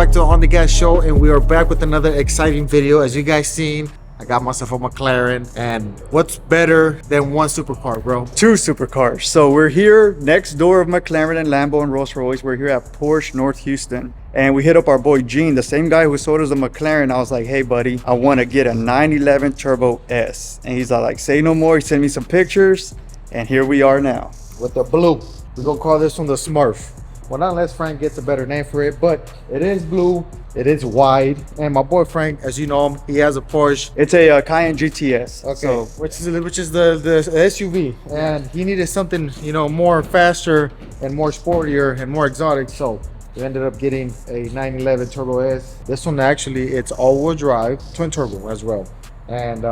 back to the On The Gas show, and we are back with another exciting video. As you guys seen, I got myself a McLaren, and what's better than one supercar, bro? Two supercars. So we're here next door of McLaren and Lambo and Rolls-Royce. We're here at Porsche North Houston, and we hit up our boy Gene, the same guy who sold us the McLaren. I was like, hey buddy, I want to get a 911 Turbo S, and he's like, say no more. He sent me some pictures, and here we are now With the blue. We're gonna call this one the Smurf. Well, not unless Frank gets a better name for it, but it is blue, it is wide, and my boy Frank, as you know him, he has a Porsche. It's a Cayenne GTS. Okay, So which is the SUV, and he needed something, you know, more faster and more sportier and more exotic. So we ended up getting a 911 Turbo S. This one actually, it's all-wheel drive, twin turbo as well. And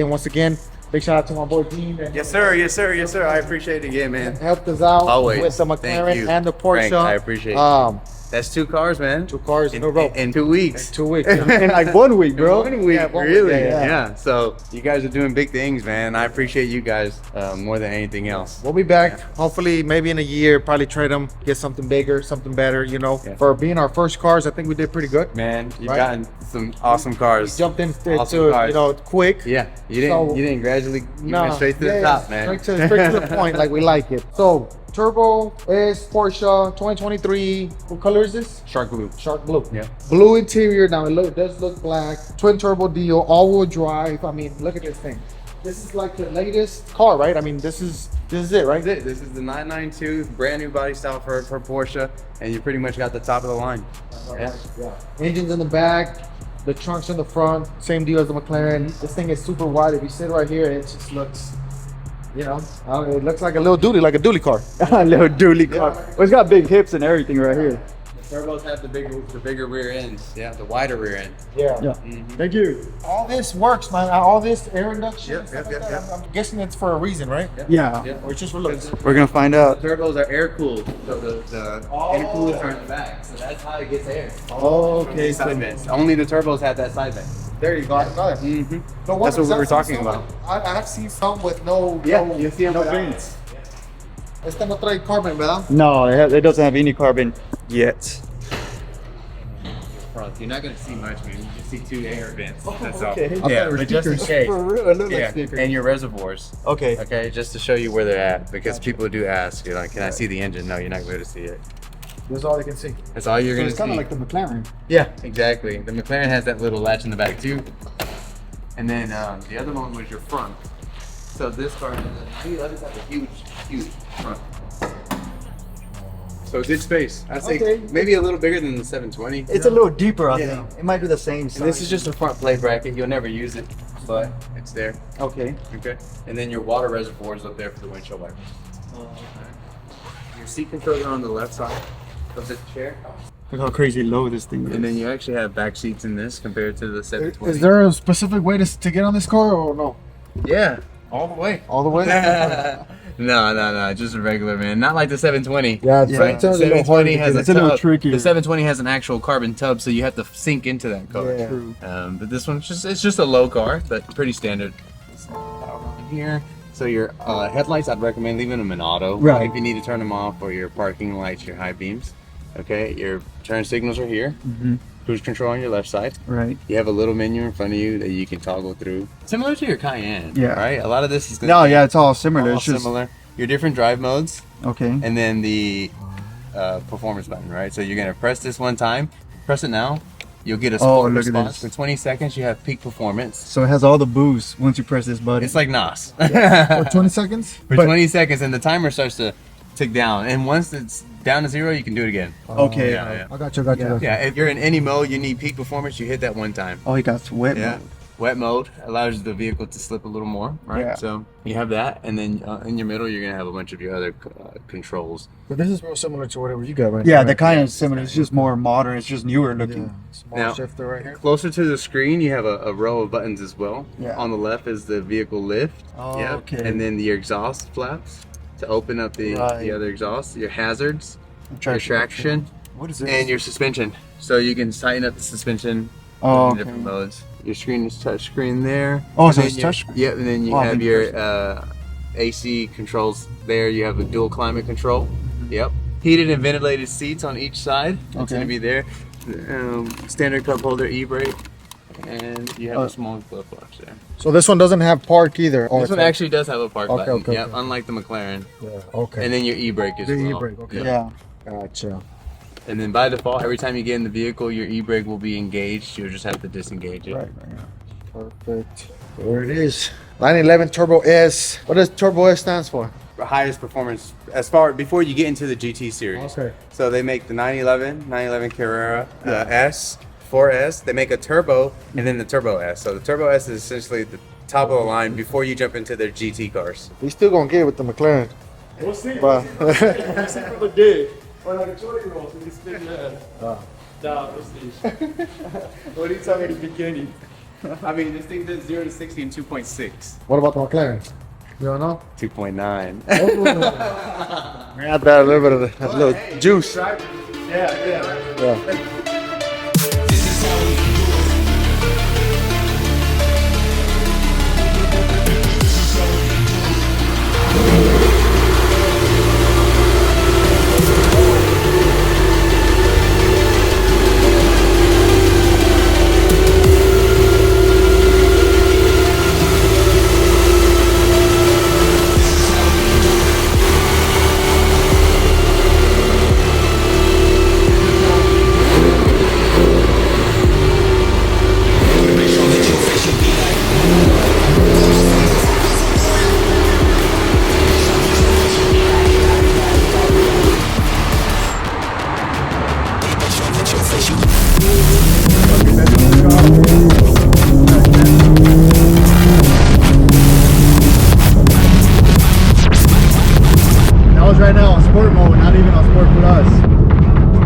once again, big shout out to my boy Dean. Yes, sir. Yes, sir. Yes, sir. I appreciate it again, man. Helped us out Always. with the Thank McLaren you, and the Porsche. Frank, I appreciate it. That's two cars, man. Two cars in a row. In 2 weeks. 2 weeks. in like 1 week, bro. 1 week, Yeah, 1 week, really? yeah. So you guys are doing big things, man. I appreciate you guys more than anything else. We'll be back, hopefully, maybe in a year, probably trade them, get something bigger, something better, you know. Yeah. For being our first cars, I think we did pretty good. Man, you've Right. gotten some awesome cars. Jumped into Awesome cars. you know, quick. Yeah, you didn't gradually. You went straight to the top, man. Straight to the point, like we like it. So, Turbo is Porsche 2023. What color is this? Shark blue. Shark blue. Yeah. Blue interior. Now it does look black. Twin turbo deal, all-wheel drive. I mean, look at this thing. This is like the latest car, right? I mean, this is it, right? This is the 992, brand new body style for Porsche, and you pretty much got the top of the line. Yeah. Engines in the back, the trunks in the front. Same deal as the McLaren. This thing is super wide. If you sit right here, it just looks, you know, it looks like a little dually, like a dually car. A little dually car. Well, it's got big hips and everything right here. The turbos have the bigger rear ends. Yeah, the wider rear end. Yeah. Thank you. All this works, man. All this air induction. Yep, stuff yep, like yep, that. I'm guessing it's for a reason, right? Yeah. Or it's just for looks. We're gonna find out. The turbos are air cooled, so the intercoolers are in the back, so that's how it gets air. Okay. Side vents. Only the turbos have that side vent. There you go. Mm-hmm. So That's what we were talking about. I have seen some with no. You see them no without vents. Este no trae carbon, ¿verdad? No, it doesn't have any carbon yet. front. You're not gonna see much, man. You just see 2 air vents. That's all. okay. Yeah, but just in case. For real, it look Yeah, like stickers. and your reservoirs. Okay. Okay, just to show you where they're at, because people do ask, you're like, can I see the engine? No, you're not going to be able to see it. That's all they can see. That's all you're So going it's to see. kind of like the McLaren. Yeah, exactly. The McLaren has that little latch in the back too. And then the other one was your front. So this car, the others have a huge front. So good space. I'd say Okay. maybe a little bigger than the 720. It's a little deeper, I Yeah. think. It might be the same size. And this is just a front plate bracket. You'll never use it, but it's there. Okay. Okay. And then your water reservoir is up there for the windshield wipers. Your seat controls are on the left side of the chair. Look how crazy low this thing is. And then you actually have back seats in this compared to the 720. Is there a specific way to get on this car or no? Yeah, all the way. All the way? No, just a regular, man. Not like the 720. Yeah, Yeah. right. The 720 has it's a little tub. trickier. The 720 has an actual carbon tub, so you have to sink into that car. Yeah. True. But this one's it's just a low car, but pretty standard. Here, so your headlights, I'd recommend leaving them in auto. Right. If you need to turn them off, or your parking lights, your high beams. Okay, your turn signals are here. Mm-hmm. Cruise control on your left side. Right. You have a little menu in front of you that you can toggle through. Similar to your Cayenne. Yeah. Right. A lot of this is No, yeah, it's all similar. all It's just similar. Your different drive modes, okay. and then the performance button. Right. So you're gonna press this one time. Press it now. You'll get a sport look at response. this. For 20 seconds, you have peak performance. So it has all the boosts once you press this button. It's like NOS. For 20 seconds? For But- 20 seconds, and the timer starts to tick down. And once it's down to 0, you can do it again. Okay. Yeah. I got you. Yeah, if you're in any mode, you need peak performance, you hit that one time. Oh, he got wet. Yeah. mode. Wet mode allows the vehicle to slip a little more, right? Yeah. So you have that, and then in your middle, you're gonna have a bunch of your other controls. But this is real similar to whatever you got right Yeah, now. the kind of similar. It's just more modern. It's just newer looking. Yeah. Small Now- shifter right here. Closer to the screen, you have a row of buttons as well. Yeah. On the left is the vehicle lift. Oh, Yep. okay. And then your exhaust flaps to open up the Right. other exhaust. Your hazards, your Traction. traction, What is this? and your suspension. So you can tighten up the suspension Oh, in okay. different modes. Your screen is touch screen there. Oh, And so then it's your- touch screen. Yep, and then you Oh, I have think your AC controls there. You have a dual climate control. Yep. Heated and ventilated seats on each side. It's Okay. going to be there. standard cup holder e-brake, and you have a small glove box there. So this one doesn't have park either. This one actually does have a park button. Okay. Yeah, unlike the McLaren. Yeah. Okay. And then your e-brake as well. E-brake. Okay. Yeah. Gotcha. And then by default, every time you get in the vehicle, your e-brake will be engaged. You'll just have to disengage it. Right. Perfect. There it is. 911 Turbo S. What does Turbo S stands for? Highest performance as far before you get into the GT series. Okay. So they make the 911 Carrera, the S, 4S. They make a turbo and then the Turbo S. So the Turbo S is essentially the top of the line before you jump into their GT cars. He's still gonna get it with the McLaren. We'll see. But We'll see from the day. Or like a 20-year-old, so he's still nah, we'll see. What do you tell me in the beginning? I mean, this thing does 0 to 60 in 2.6. what about the McLaren? You don't know? 2.9. Add that a little bit of a little juice. Yeah. That was right now on sport mode, not even on sport plus.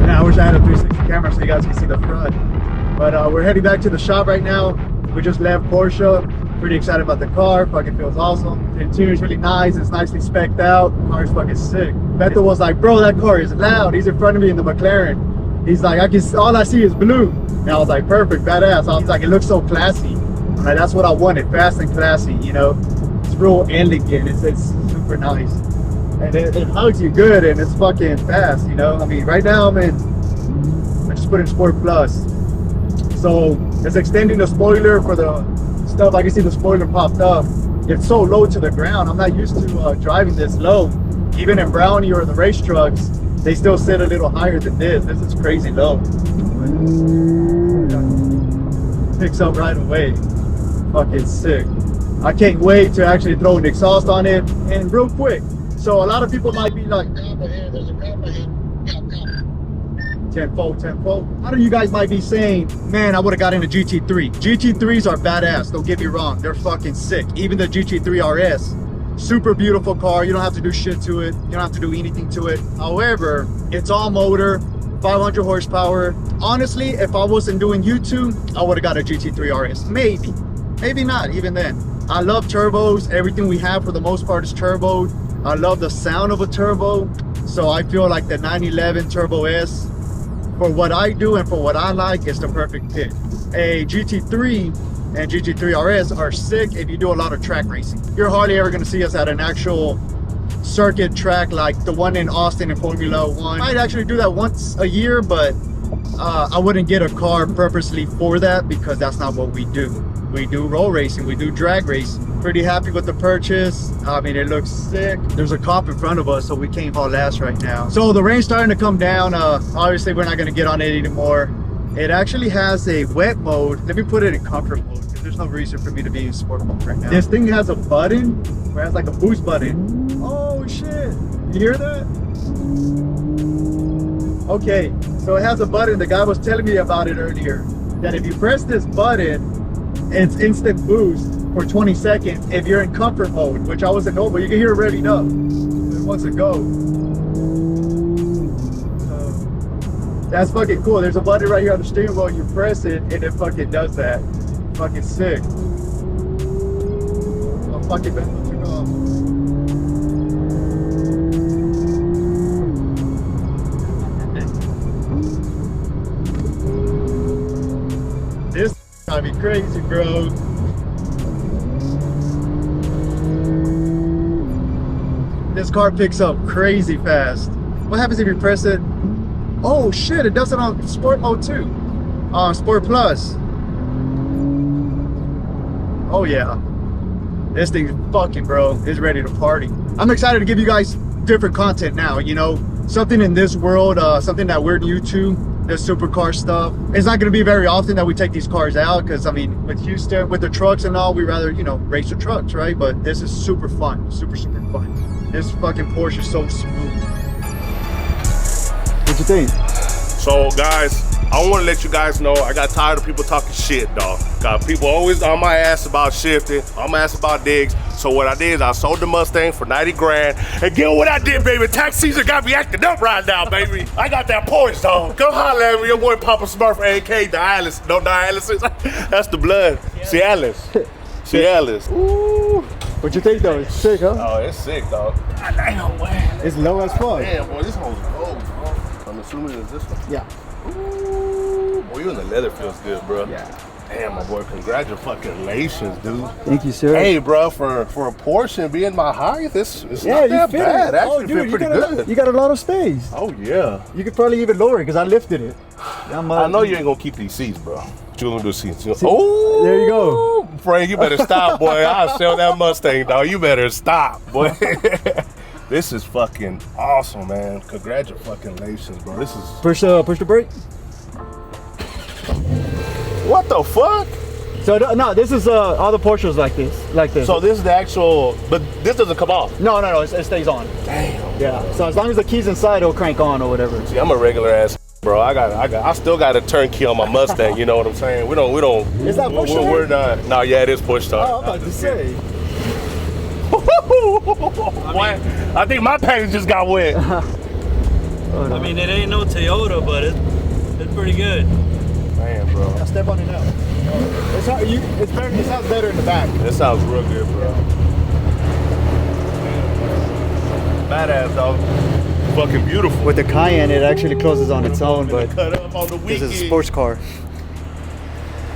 And I wish I had a 360 camera so you guys can see the front. But we're heading back to the shop right now. We just left Porsche. Pretty excited about the car. Fucking feels awesome. The interior is really nice. It's nicely spec'd out. The car is fucking sick. Beto was like, bro, that car is loud. He's in front of me in the McLaren. He's like, all I see is blue. And I was like, perfect, badass. I was like, it looks so classy. Like, that's what I wanted, fast and classy, you know? It's real elegant. It's super nice. And it hugs you good and it's fucking fast, you know? I mean, right now, man, I just put in Sport Plus. So it's extending the spoiler for the stuff. I can see the spoiler popped up. It's so low to the ground. I'm not used to driving this low. Even in Brownie or the race trucks, they still sit a little higher than this. This is crazy low. Picks up right away. Fucking sick. I can't wait to actually throw an exhaust on it. And real quick, so a lot of people might be like, there's a grab right here. 10-fold. A lot of you guys might be saying, man, I would have got into GT3. GT3s are badass, don't get me wrong. They're fucking sick. Even the GT3 RS, super beautiful car. You don't have to do shit to it. You don't have to do anything to it. However, it's all motor, 500 horsepower. Honestly, if I wasn't doing YouTube, I would have got a GT3 RS. Maybe not even then. I love turbos. Everything we have for the most part is turboed. I love the sound of a turbo. So I feel like the 911 Turbo S, for what I do and for what I like, is the perfect fit. A GT3 and GT3 RS are sick if you do a lot of track racing. You're hardly ever gonna see us at an actual circuit track like the one in Austin in Formula One. Might actually do that once a year, but I wouldn't get a car purposely for that because that's not what we do. We do roll racing, we do drag racing. Pretty happy with the purchase. I mean, it looks sick. There's a cop in front of us, so we can't haul ass right now. So the rain's starting to come down. Obviously, we're not gonna get on it anymore. It actually has a wet mode. Let me put it in comfort mode because there's no reason for me to be in sport mode right now. This thing has a button where it has like a boost button. Oh shit, you hear that? Okay, so it has a button. The guy was telling me about it earlier, that if you press this button, it's instant boost for 20 seconds if you're in comfort mode, which I wasn't know, but you can hear it revving up. It wants to go. So that's fucking cool. There's a button right here on the steering wheel. You press it and it fucking does that. Fucking sick. Oh, fucking Benzo took off. This gotta be crazy, bro. This car picks up crazy fast. What happens if you press it Oh shit, it does it on Sport mode too. Sport Plus. Oh yeah. This thing's fucking, bro. It's ready to party. I'm excited to give you guys different content now, you know? Something in this world, something that we're new to, this supercar stuff. It's not gonna be very often that we take these cars out, because I mean, with Houston, with the trucks and all, we rather, you know, race the trucks, right? But this is super fun, super fun. This fucking Porsche is so smooth. What you think? So guys, I want to let you guys know I got tired of people talking shit, dog. Got people always on my ass about shifting, on my ass about digs. So what I did is I sold the Mustang for 90 grand. And get what I did, baby. Tax season got me acting up right now, baby. I got that Porsche, dog. Come holler at me, your boy Papa Smurf, AK, dialysis. No dialysis. That's the blood. Cialis. Cialis. Ooh. What you think though? It's sick, huh? Oh, it's sick, dog. Damn, man. It's low as fuck. Damn, boy, this one's low, bro. I'm assuming it's this one. Yeah. Ooh, boy, you in the leather feels good, bro. Yeah. Damn, my boy, congratulations, dude. Thank you, sir. Hey, bro, for a Porsche and being my height, it's yeah, not that bad. Actually, dude, feel pretty good. You got a lot of space. Oh, yeah. You could probably even lower it, because I lifted it. I know you ain't going to keep these seats, bro. What you going to do seats? Oh! There you go. Frank, you better stop, boy. I'll sell that Mustang, dog. You better stop, boy. This is fucking awesome, man. Congratulations, bro. This is... Push the brake. What the fuck? So no, this is all the Porsches like this. So this is the actual, but this doesn't come off. No, it stays on. Damn. Yeah. So as long as the key's inside, it'll crank on or whatever. See, I'm a regular ass, bro. I still got a turnkey on my Mustang. You know what I'm saying? We don't. Is that push start? We're not. No, yeah, it is push start. Oh, I'm about to say. What? I think my panties just got wet. I mean, it ain't no Toyota, but it's pretty good. Man, bro. I'll step on it now. It sounds better in the back. It sounds real good, bro. Badass, dog. Fucking beautiful. With the Cayenne, it actually closes on its own, but cut up on the this is a sports car.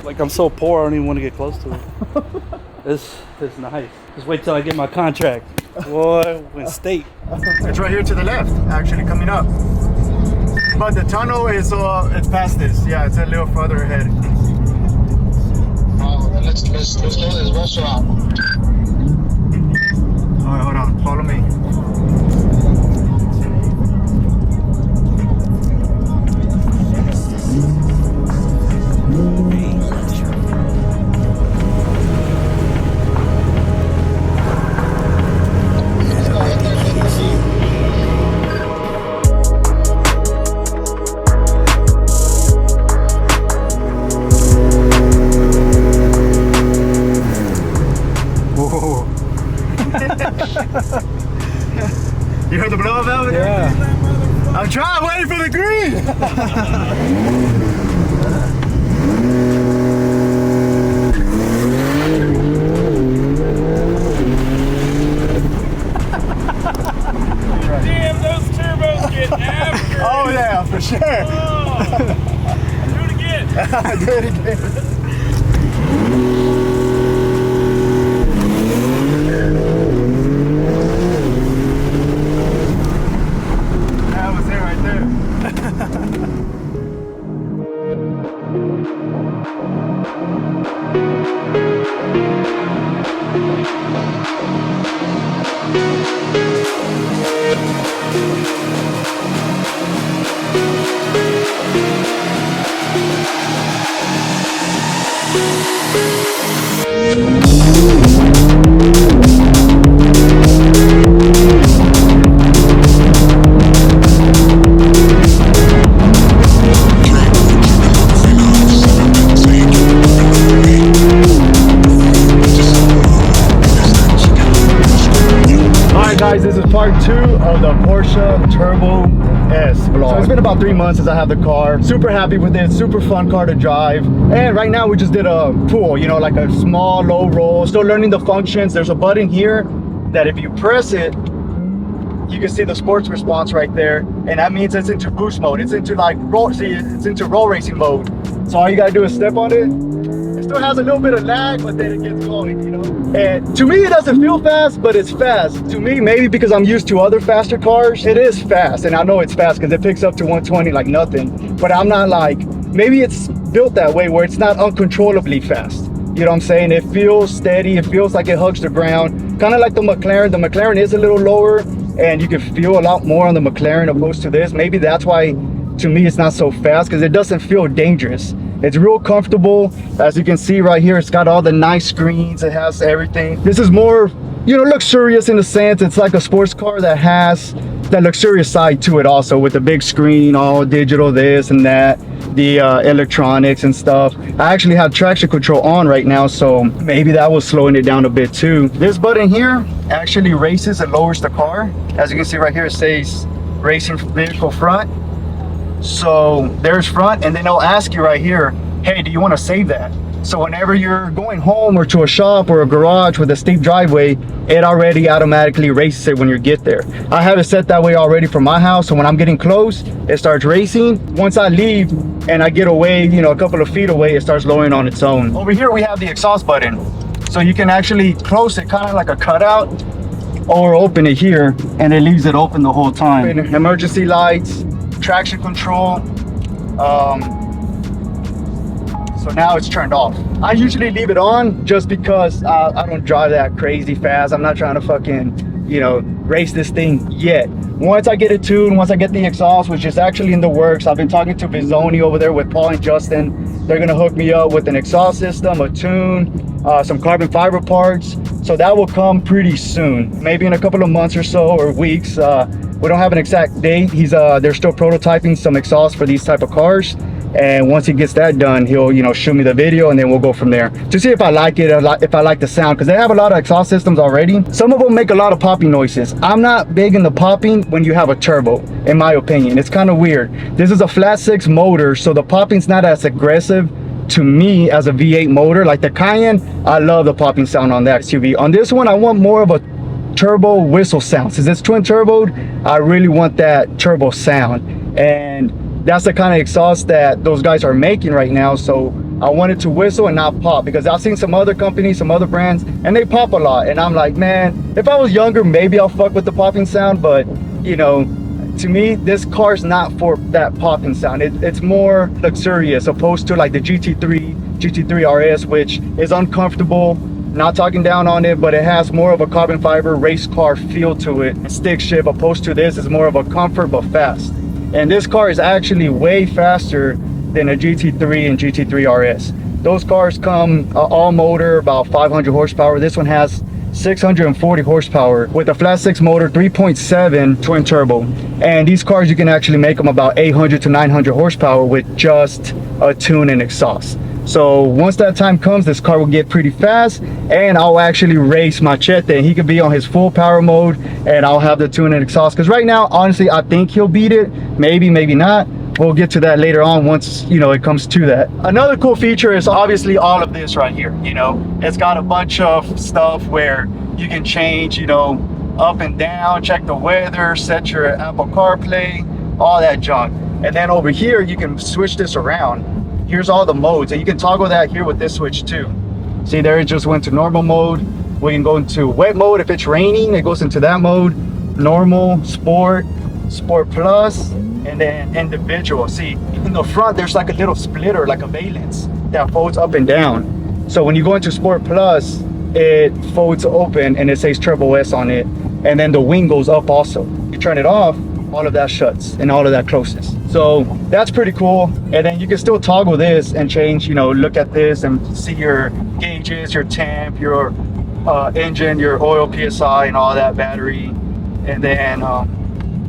Like, I'm so poor, I don't even want to get close to it. It's nice. Just wait till I get my contract. Boy, in state. It's right here to the left, actually, coming up. But the tunnel is it's past this. Yeah, it's a little further ahead. Let's go to this restaurant. All right, hold on. Follow me. You heard the blow up over there? Yeah. I'm trying, waiting for the green. Damn, those turbos get after. Oh yeah, for sure. Oh. Do it again. Do it again. That was it right there. Guys, this is part 2 of the Porsche Turbo S vlog. So it's been about 3 months since I have the car. Super happy with it, super fun car to drive. And right now we just did a pool, you know, like a small low roll. Still learning the functions. There's a button here that if you press it, you can see the sports response right there. And that means it's into boost mode. It's into like it's into roll racing mode. So all you gotta do is step on it. It still has a little bit of lag, but then it gets going, you know. And to me, it doesn't feel fast, but it's fast. To me, maybe because I'm used to other faster cars, it is fast. And I know it's fast because it picks up to 120 like nothing. But I'm not like, maybe it's built that way where it's not uncontrollably fast. You know what I'm saying? It feels steady. It feels like it hugs the ground. Kind of like the McLaren. The McLaren is a little lower and you can feel a lot more on the McLaren opposed to this. Maybe that's why, to me, it's not so fast because it doesn't feel dangerous. It's real comfortable. As you can see right here, it's got all the nice screens. It has everything. This is more, you know, luxurious in a sense. It's like a sports car that has that luxurious side to it also, with the big screen, all digital, this and that, the electronics and stuff. I actually have traction control on right now, so maybe that was slowing it down a bit too. This button here actually raises and lowers the car. As you can see right here, it says racing vehicle front. So there's front, and then they'll ask you right here, hey, do you want to save that? So whenever you're going home or to a shop or a garage with a steep driveway, it already automatically races it when you get there. I have it set that way already for my house, so when I'm getting close, it starts racing. Once I leave and I get away, you know, a couple of feet away, it starts lowering on its own. Over here we have the exhaust button, so you can actually close it kind of like a cutout, or open it here and it leaves it open the whole time. Emergency lights, traction control. So now it's turned off. I usually leave it on just because I don't drive that crazy fast. I'm not trying to fucking, you know, race this thing yet. Once I get it tuned, once I get the exhaust, which is actually in the works, I've been talking to Bizzoni over there with Paul and Justin. They're gonna hook me up with an exhaust system, a tune, some carbon fiber parts. So that will come pretty soon, maybe in a couple of months or so, or weeks. We don't have an exact date. They're still prototyping some exhaust for these type of cars. And once he gets that done, he'll, you know, shoot me the video, and then we'll go from there to see if I like it, if I like the sound, because they have a lot of exhaust systems already. Some of them make a lot of popping noises. I'm not big in the popping when you have a turbo, in my opinion. It's kind of weird. This is a flat 6 motor, so the popping's not as aggressive to me as a V8 motor. Like the Cayenne, I love the popping sound on that SUV. On this one, I want more of a turbo whistle sound. Since it's twin turboed, I really want that turbo sound, and that's the kind of exhaust that those guys are making right now. So I want it to whistle and not pop, because I've seen some other companies, some other brands, and they pop a lot, and I'm like, man, if I was younger, maybe I'll fuck with the popping sound. But you know, to me, this car's not for that popping sound. It's more luxurious, opposed to like the GT3 RS, which is uncomfortable. Not talking down on it, but it has more of a carbon fiber race car feel to it. Stick shift, opposed to this is more of a comfort but fast. And this car is actually way faster than a GT3 and GT3 RS. Those cars come all motor, about 500 horsepower. This one has 640 horsepower with a flat 6 motor, 3.7 twin turbo. And these cars, you can actually make them about 800 to 900 horsepower with just a tune and exhaust. So once that time comes, this car will get pretty fast, and I'll actually race Machete. He could be on his full power mode, and I'll have the tune and exhaust. Because right now, honestly, I think he'll beat it. Maybe, maybe not. We'll get to that later on once, you know, it comes to that. Another cool feature is obviously all of this right here. You know, it's got a bunch of stuff where you can change, you know, up and down, check the weather, set your Apple CarPlay, all that junk. And then over here, you can switch this around. Here's all the modes, and you can toggle that here with this switch too. See there, it just went to normal mode. We can go into wet mode. If it's raining, it goes into that mode. Normal, sport, sport plus, and then individual. See, in the front, there's like a little splitter, like a valence that folds up and down. So when you go into sport plus, it folds open and it says Turbo S on it. And then the wing goes up also. You turn it off, all of that shuts and all of that closes. So that's pretty cool. And then you can still toggle this and change, you know, look at this and see your gauges, your temp, your engine, your oil PSI and all that, battery, and then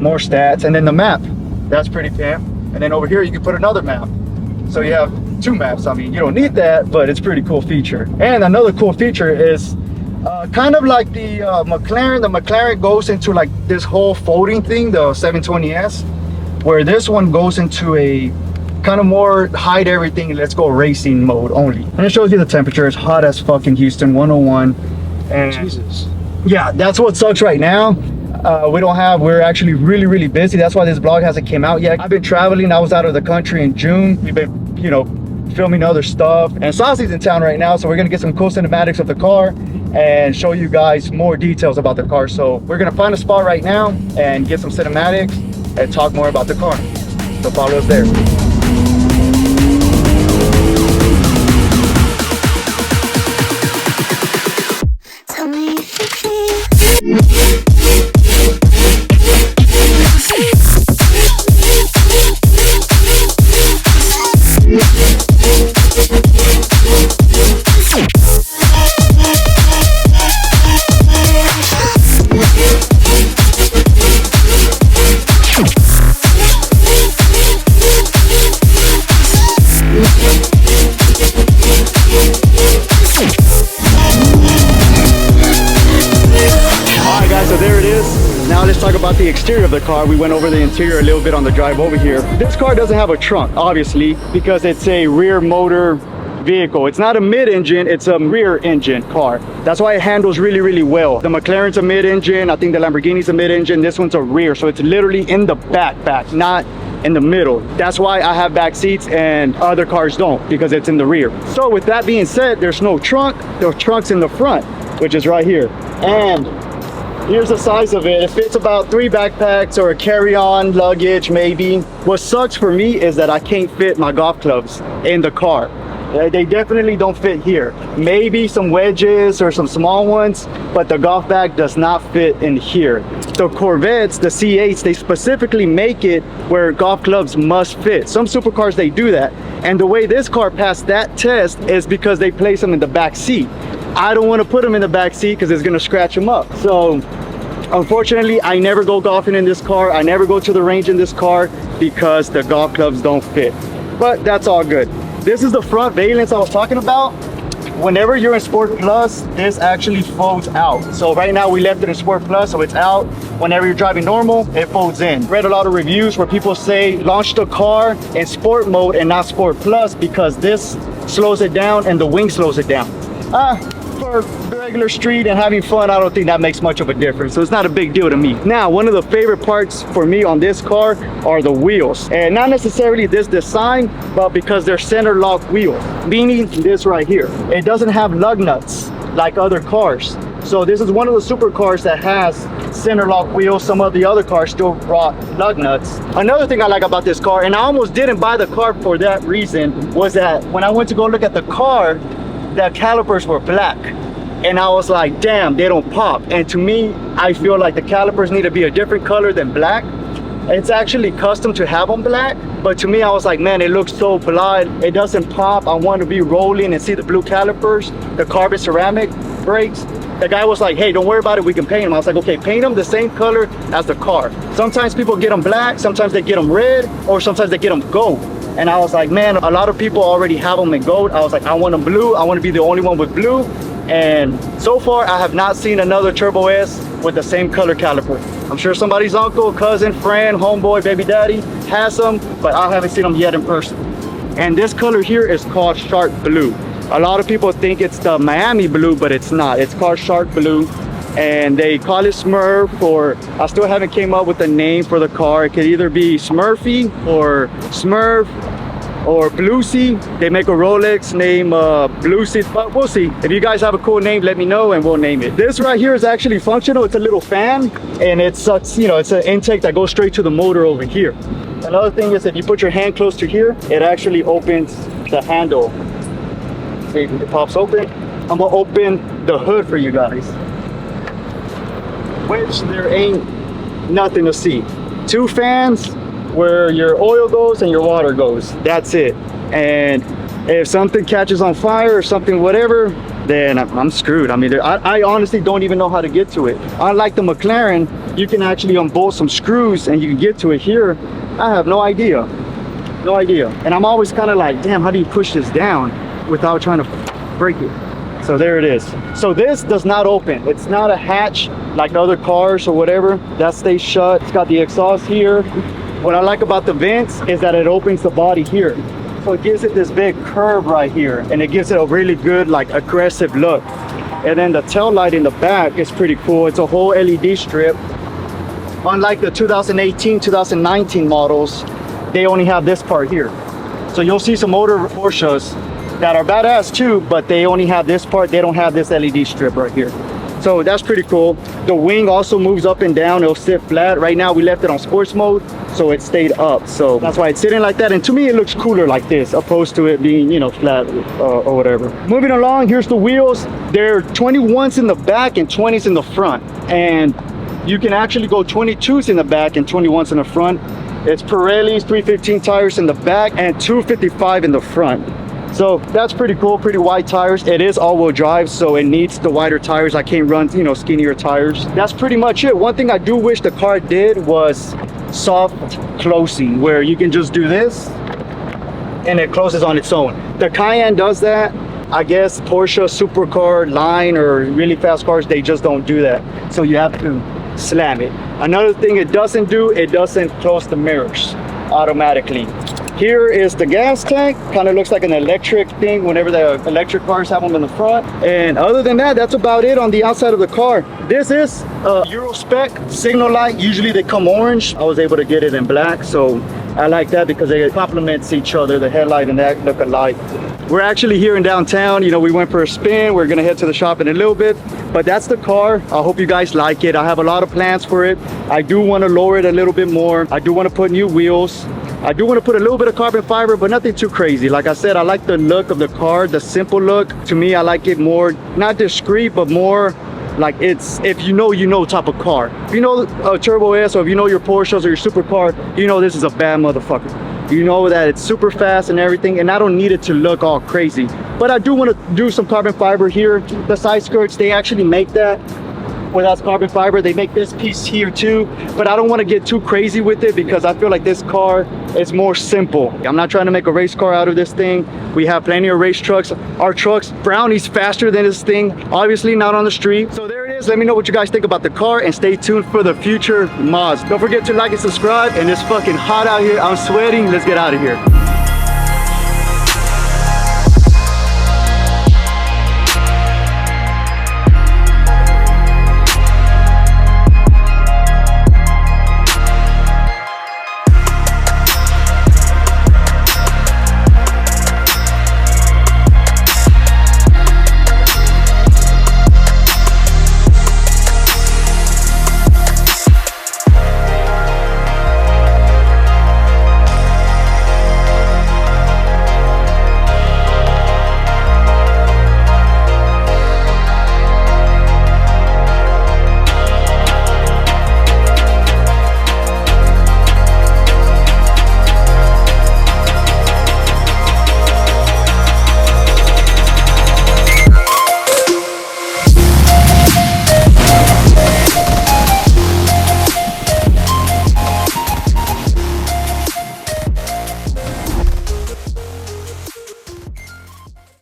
more stats, and then the map. That's pretty pimp. And then over here you can put another map, so you have 2 maps. I mean, you don't need that, but it's a pretty cool feature. And another cool feature is kind of like the McLaren. The McLaren goes into like this whole folding thing, the 720S, where this one goes into a kind of more hide everything, let's go racing mode only. And it shows you the temperature. It's hot as fucking Houston, 101. And Jesus. Yeah, that's what sucks right now. We're actually really busy. That's why this vlog hasn't came out yet. I've been traveling. I was out of the country in June. We've been, you know, filming other stuff, and Saucy's in town right now, so we're gonna get some cool cinematics of the car. and show you guys more details about the car. So we're gonna find a spot right now and get some cinematics and talk more about the car. So follow us there. Tell me if you feel. So there it is. Now let's talk about the exterior of the car. We went over the interior a little bit on the drive over here. This car doesn't have a trunk, obviously, because it's a rear motor vehicle. It's not a mid-engine, it's a rear engine car. That's why it handles really, really well. The McLaren's a mid-engine, I think the Lamborghini's a mid-engine, this one's a rear. So it's literally in the back, not in the middle. That's why I have back seats and other cars don't, because it's in the rear. So with that being said, there's no trunk. The trunk's in the front, which is right here. And here's the size of it. It fits about 3 backpacks or a carry-on luggage maybe. What sucks for me is that I can't fit my golf clubs in the car. They definitely don't fit here. Maybe some wedges or some small ones, but the golf bag does not fit in here. The Corvettes, the C8s, they specifically make it where golf clubs must fit. Some supercars, they do that. And the way this car passed that test is because they place them in the back seat. I don't want to put them in the back seat because it's going to scratch them up. So unfortunately, I never go golfing in this car. I never go to the range in this car because the golf clubs don't fit. But that's all good. This is the front valence I was talking about. Whenever you're in Sport Plus, this actually folds out. So right now we left it in Sport Plus, so it's out. Whenever you're driving normal, it folds in. Read a lot of reviews where people say launch the car in sport mode and not Sport Plus because this slows it down and the wing slows it down. For regular street and having fun, I don't think that makes much of a difference. So it's not a big deal to me. Now, one of the favorite parts for me on this car are the wheels. And not necessarily this design, but because they're center lock wheels. Meaning this right here. It doesn't have lug nuts like other cars. So this is one of the supercars that has center lock wheels. Some of the other cars still brought lug nuts. Another thing I like about this car, and I almost didn't buy the car for that reason, was that when I went to go look at the car, the calipers were black. And I was like, damn, they don't pop. And to me, I feel like the calipers need to be a different color than black. It's actually custom to have them black, but to me, I was like, man, it looks so bland. It doesn't pop. I want to be rolling and see the blue calipers, the carbon ceramic brakes. The guy was like, hey, don't worry about it, we can paint them. I was like, okay, paint them the same color as the car. Sometimes people get them black, sometimes they get them red, or sometimes they get them gold. And I was like, man, a lot of people already have them in gold. I was like, I want them blue. I want to be the only one with blue. And so far, I have not seen another Turbo S with the same color caliper. I'm sure somebody's uncle, cousin, friend, homeboy, baby daddy has them, but I haven't seen them yet in person. And this color here is called Shark Blue. A lot of people think it's the Miami Blue, but it's not. It's called Shark Blue. And they call it Smurf, or I still haven't came up with a name for the car. It could either be Smurfy or Smurf or Bluesy. They make a Rolex named Bluesy, but we'll see. If you guys have a cool name, let me know and we'll name it. This right here is actually functional. It's a little fan, and it sucks, you know, it's an intake that goes straight to the motor over here. Another thing is if you put your hand close to here, it actually opens the handle. See, it pops open. I'm gonna open the hood for you guys, which there ain't nothing to see. 2 fans where your oil goes and your water goes. That's it. And if something catches on fire or something, whatever, then I'm screwed. I mean, I honestly don't even know how to get to it. Unlike the McLaren, you can actually unbolt some screws and you can get to it. Here, I have no idea. No idea. And I'm always kind of like, damn, how do you push this down without trying to break it? So there it is. So this does not open. It's not a hatch like other cars or whatever. That stays shut. It's got the exhaust here. What I like about the vents is that it opens the body here. So it gives it this big curve right here, and it gives it a really good, like, aggressive look. And then the tail light in the back is pretty cool. It's a whole LED strip. Unlike the 2018, 2019 models, they only have this part here. So you'll see some older Porsches, that are badass too, but they only have this part. They don't have this LED strip right here. So that's pretty cool. The wing also moves up and down. It'll sit flat. Right now we left it on sports mode, so it stayed up. So that's why it's sitting like that. And to me, it looks cooler like this, opposed to it being, you know, flat or whatever. Moving along, here's the wheels. They're 21s in the back and 20s in the front. And you can actually go 22s in the back and 21s in the front. It's Pirelli's 315 tires in the back and 255 in the front. So that's pretty cool, pretty wide tires. It is all-wheel drive, so it needs the wider tires. I can't run, you know, skinnier tires. That's pretty much it. One thing I do wish the car did was soft closing, where you can just do this and it closes on its own. The Cayenne does that. I guess Porsche supercar line or really fast cars, they just don't do that. So you have to slam it. Another thing it doesn't do, it doesn't close the mirrors automatically. Here is the gas tank. Kind of looks like an electric thing whenever the electric cars have them in the front. And other than that, that's about it on the outside of the car. This is a Euro spec signal light. Usually they come orange. I was able to get it in black, so I like that because they complement each other. The headlight and that look alike. We're actually here in downtown. You know, we went for a spin. We're gonna head to the shop in a little bit, but that's the car. I hope you guys like it. I have a lot of plans for it. I do want to lower it a little bit more. I do want to put new wheels. I do want to put a little bit of carbon fiber, but nothing too crazy. Like I said, I like the look of the car, the simple look. To me, I like it more, not discreet, but more like it's, if you know type of car. If you know a Turbo S, or if you know your Porsches or your supercar, you know this is a bad motherfucker. You know that it's super fast and everything, and I don't need it to look all crazy. But I do want to do some carbon fiber here. The side skirts, they actually make that without carbon fiber. They make this piece here too, but I don't want to get too crazy with it because I feel like this car is more simple. I'm not trying to make a race car out of this thing. We have plenty of race trucks. Our truck's brownie's faster than this thing, obviously not on the street. So there it is. Let me know what you guys think about the car and stay tuned for the future mods. Don't forget to like and subscribe. And it's fucking hot out here. I'm sweating. Let's get out of here.